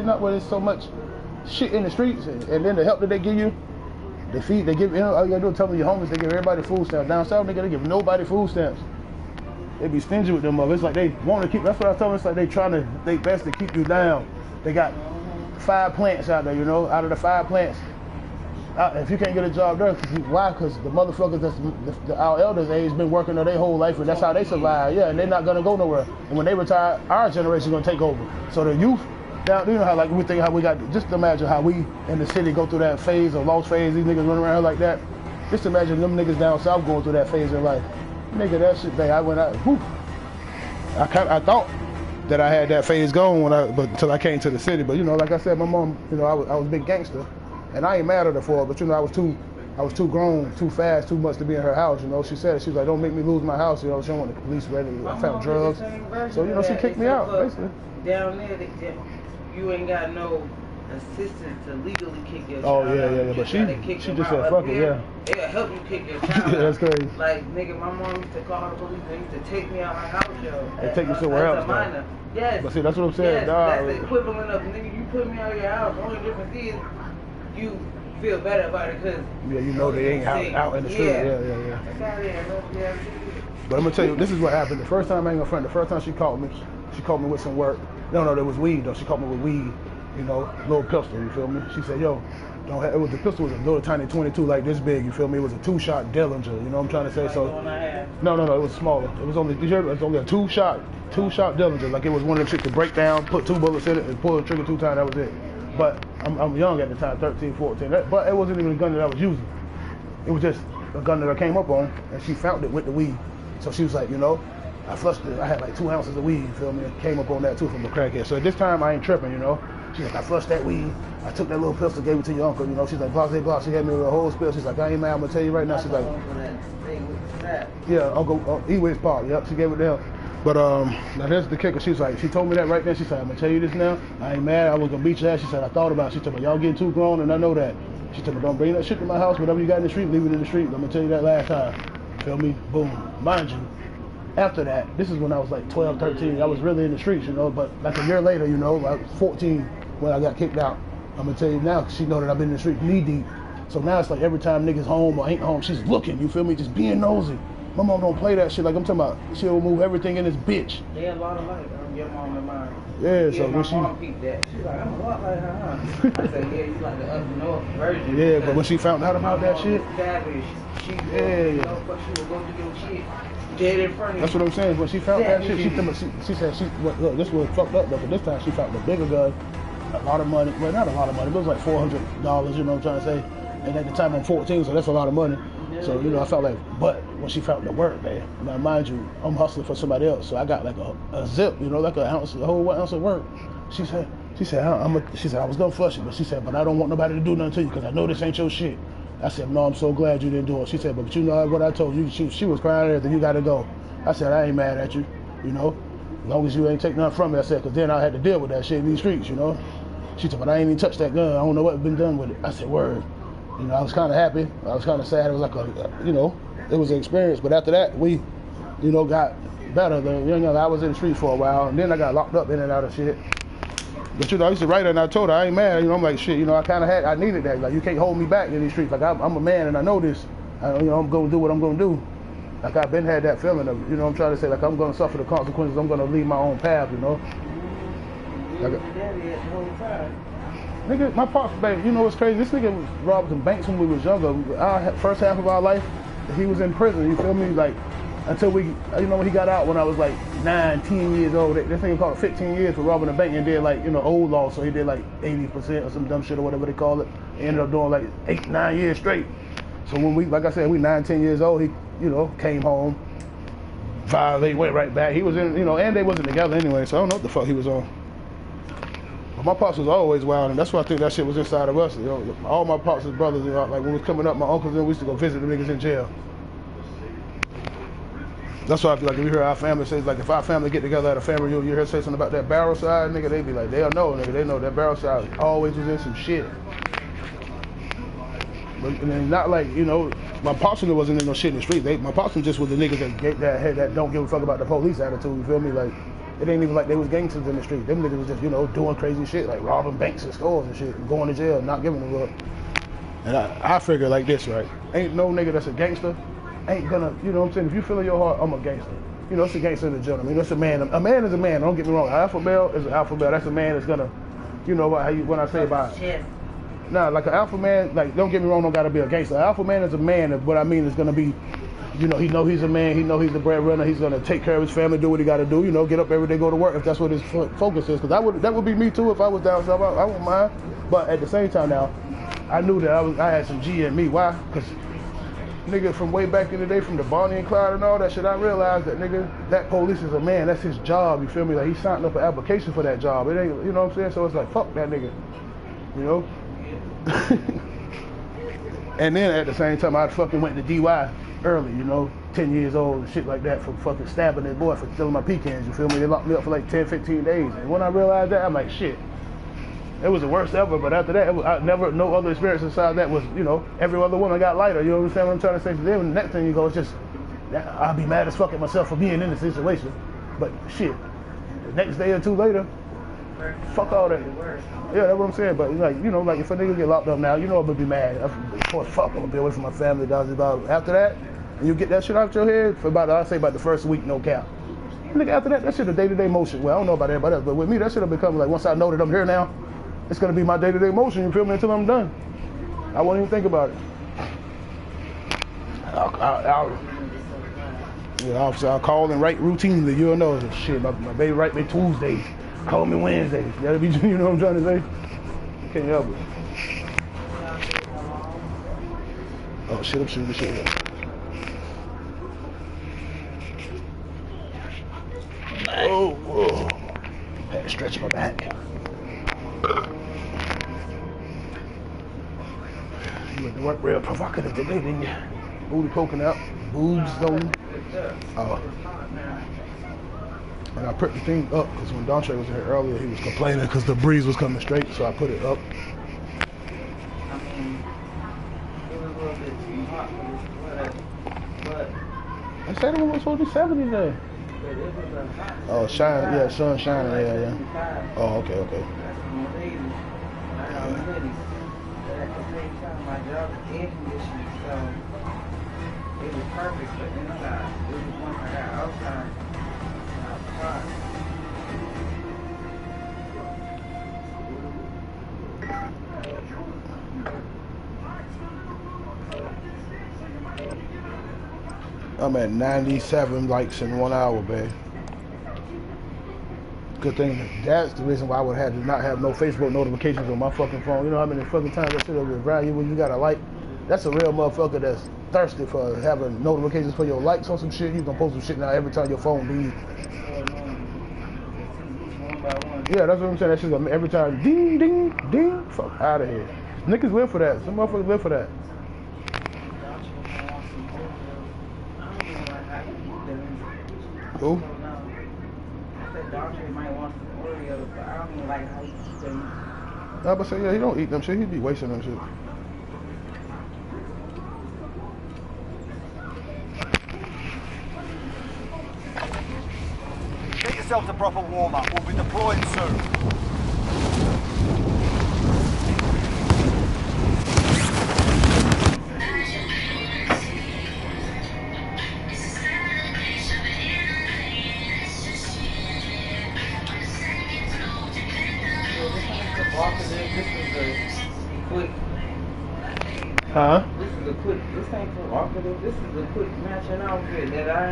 city, not where there's so much shit in the streets, and then the help that they give you, they give, you know, all you gotta do is tell them you're homeless, they give everybody food stamps. Down south, they give nobody food stamps. They be stingy with them motherfuckers. It's like they want to keep, that's what I told them, it's like they best to keep you down. They got 5 plants out there, you know, out of the 5 plants, if you can't get a job there, why? Because the motherfuckers our elders age been working their whole life, and that's how they survive. Yeah, and they're not gonna go nowhere. And when they retire, our generation's gonna take over. So the youth, now you know how like we think how we got. Just imagine how we in the city go through that phase or lost phase. These niggas running around here like that. Just imagine them niggas down south going through that phase in life. Nigga, that shit, I went out. Whew, I thought that I had that phase going but until I came to the city. But you know, like I said, my mom, you know, I was a big gangster. And I ain't mad at her for it, but you know, I was too grown, too fast, too much to be in her house. You know, she said, she was like, don't make me lose my house. You know, she don't want the police ready. I found drugs. So, you know, she kicked me out, basically. Down there, you ain't got no assistance to legally kick your child out. Yeah. But she just said, fuck it, yeah. They'll help you kick your child Yeah, that's crazy. Like, nigga, my mom used to call the police. They used to take me out of my house, yo. They take you somewhere else, though. Yes. But see, that's what I'm saying. Yes, that's the equivalent of, nigga, you put me out of your house. The only difference is, you feel better about it because you know they ain't out in the street. Yeah. That's how it is. But I'm gonna tell you, this is what happened. The first time I ain't gonna front. The first time she called me with some work. No, there was weed though. She called me with weed. You know, little pistol. You feel me? She said, "Yo, the pistol was a little tiny 22, like this big. You feel me? It was a 2-shot Dillinger. You know what I'm trying to say? So, no, it was smaller. It was only a 2-shot Dillinger. Like it was one of them shit to break down, put 2 bullets in it, and pull the trigger 2 times. That was it. But I'm young at the time, 13, 14. But it wasn't even a gun that I was using. It was just a gun that I came up on, and she found it with the weed. So she was like, you know, I flushed it. I had like 2 ounces of weed, you feel me? Came up on that too from a crackhead. So at this time, I ain't tripping, you know. She's like, I flushed that weed. I took that little pistol, gave it to your uncle, you know. She's like, blah. She had me with a whole spill. She's like, I ain't mad, I'm gonna tell you right now. She's like, yeah, Uncle E-Way's part. Yep, she gave it to him. But now here's the kicker. She told me that right then. She said, I'm gonna tell you this now. I ain't mad. I was gonna beat your ass. She said, I thought about it. She told me, y'all getting too grown, and I know that. She told me, don't bring that shit to my house. Whatever you got in the street, leave it in the street. I'm gonna tell you that last time. Feel me? Boom. Mind you, after that, this is when I was like 12, 13. I was really in the streets, you know. But like a year later, you know, I was 14 when I got kicked out. I'm gonna tell you now, she know that I've been in the street knee deep. So now it's like every time niggas home or ain't home, she's looking. You feel me? Just being nosy. My mom don't play that shit. Like I'm talking about, she'll move everything in this bitch. They a lot of like your mom and mine. Yeah, so when my mom peeped that. She's like, I'm a lot like her, huh? I said, yeah, you like the up north version. Yeah, but when she found out about that shit, savage. She will go do your shit dead in front of you. That's what I'm saying. When she found that shit, she said, look, this was fucked up, but this time she found the bigger gun, a lot of money. Well, not a lot of money, but it was like $400, you know what I'm trying to say? And at the time I'm 14, so that's a lot of money. So, you know, I felt like, but when she found the work, man, now mind you, I'm hustling for somebody else, so I got like a zip, you know, like a whole 1 ounce of work. She said, I was gonna flush it, but she said, but I don't want nobody to do nothing to you because I know this ain't your shit. I said, no, I'm so glad you didn't do it. She said, but you know what I told you? She was crying and everything, you gotta go. I said, I ain't mad at you, you know, as long as you ain't take nothing from me. I said, because then I had to deal with that shit in these streets, you know. She said, but I ain't even touched that gun. I don't know what's been done with it. I said, word. You know, I was kind of happy. I was kind of sad. It was like you know, it was an experience. But after that, we, you know, got better. I was in the streets for a while, and then I got locked up in and out of shit. But you know, I used to write her, and I told her I ain't mad. You know, I'm like shit. You know, I needed that. Like you can't hold me back in these streets. Like I'm a man, and I know this. You know, I'm gonna do what I'm gonna do. Like I've been had that feeling of, you know, I'm trying to say like I'm gonna suffer the consequences. I'm gonna leave my own path. You know. Nigga, my pops, baby, you know what's crazy? This nigga was robbed some banks when we was younger. Our first half of our life, he was in prison, you feel me? Like, until we, you know, when he got out when I was like 9, 10 years old, this nigga called it 15 years for robbing a bank and did like, you know, old law, so he did like 80% or some dumb shit or whatever they call it. He ended up doing like 8, 9 years straight. So when we, like I said, we 9, 10 years old, he, you know, came home, violated, went right back. He was in, you know, and they wasn't together anyway, so I don't know what the fuck he was on. My pops was always wild, and that's why I think that shit was inside of us. You know, all my pops' brothers, you know, like when we was coming up, my uncles and we used to go visit the niggas in jail. That's why I feel like if you hear our family say, like if our family get together at a family reunion, you hear say something about that barrel side, nigga, they be like, they'll know, nigga, they know that barrel side always was in some shit. But and then not like, you know, my pops wasn't in no shit in the street. My pops just was the niggas that don't give a fuck about the police attitude, you feel me? Like, It ain't even like they was gangsters in the street. Them niggas was just, you know, doing crazy shit, like robbing banks and stores and shit, and going to jail, not giving a fuck. And I figure like this, right? Ain't no nigga that's a gangster, ain't gonna, you know what I'm saying? If you feel in your heart, I'm a gangster. You know, it's a gangster in the gentleman. It's a man. A man is a man. Don't get me wrong. An alpha male is an alpha male. That's a man that's gonna, you know what? When I say about, nah, like an alpha man. Like, don't get me wrong. Don't gotta be a gangster. An alpha man is a man. What I mean is gonna be, you know, he know he's a man. He know he's the breadwinner. He's gonna take care of his family, do what he gotta do. You know, get up every day, go to work if that's what his focus is. Because that would be me too if I was down south. I wouldn't mind. But at the same time now, I knew that I had some G in me. Why? Because nigga, from way back in the day, from the Bonnie and Clyde and all that shit, I realized that nigga, that police is a man. That's his job. You feel me? Like, he signed up an application for that job. It ain't, you know what I'm saying? So it's like, fuck that nigga. You know? And then at the same time, I fucking went to DY early, you know, 10 years old and shit like that, for fucking stabbing that boy for stealing my pecans. You feel me? They locked me up for like 10, 15 days. And when I realized that, I'm like, shit. It was the worst ever, but after that, no other experience inside that was, you know, every other woman got lighter. You understand what I'm trying to say? So then the next thing you go, it's just, I'll be mad as fuck at myself for being in the situation. But shit, the next day or two later, fuck all that. Yeah, that's what I'm saying. But like, you know, like if a nigga get locked up now, you know I'm gonna be mad. Of course, fuck, I'm gonna be away from my family. After that, and you get that shit out your head for about, I'd say about the first week, no cap. Nigga, after that shit a day-to-day motion. Well, I don't know about everybody else, but with me, that shit will become like, once I know that I'm here now, it's gonna be my day-to-day motion, you feel me, until I'm done. I won't even think about it. I'll call and write routinely, you'll know. Shit, my baby write me Tuesdays, call me Wednesdays. That'll be, you know what I'm trying to say? Can't help it. Oh shit, I'm shooting the shit. Oh, had to stretch my back. You went to work real provocative today, didn't you? Booty poking out, boobs on. Oh. And I put the thing up because when Dontre was here earlier, he was complaining because the breeze was coming straight, so I put it up. I mean, it was a little bit too hot for this weather, but I said it was supposed to be 70 today. But it was a hot. Oh, shine, yeah, sun shining, yeah. Oh, okay. That's some ladies. I got hoodies. But at the same time, my job is air conditioning, so it was perfect for inside. It was once I got outside. I'm at 97 likes in 1 hour, babe. Good thing that's the reason why I would have to not have no Facebook notifications on my fucking phone. You know how many fucking times that shit will around you when you got a like? That's a real motherfucker that's thirsty for having notifications for your likes on some shit. You can post some shit now every time your phone beeps. Yeah, that's what I'm saying. That shit's every time, ding, ding, ding. Fuck out of here. Niggas live for that. Some motherfuckers live for that. Who? I was say, yeah, he don't eat them shit. He be wasting them shit. Get yourself a proper warm-up. We'll be deploying soon. Huh? This is a quick, this ain't provocative, this is a quick matching outfit that I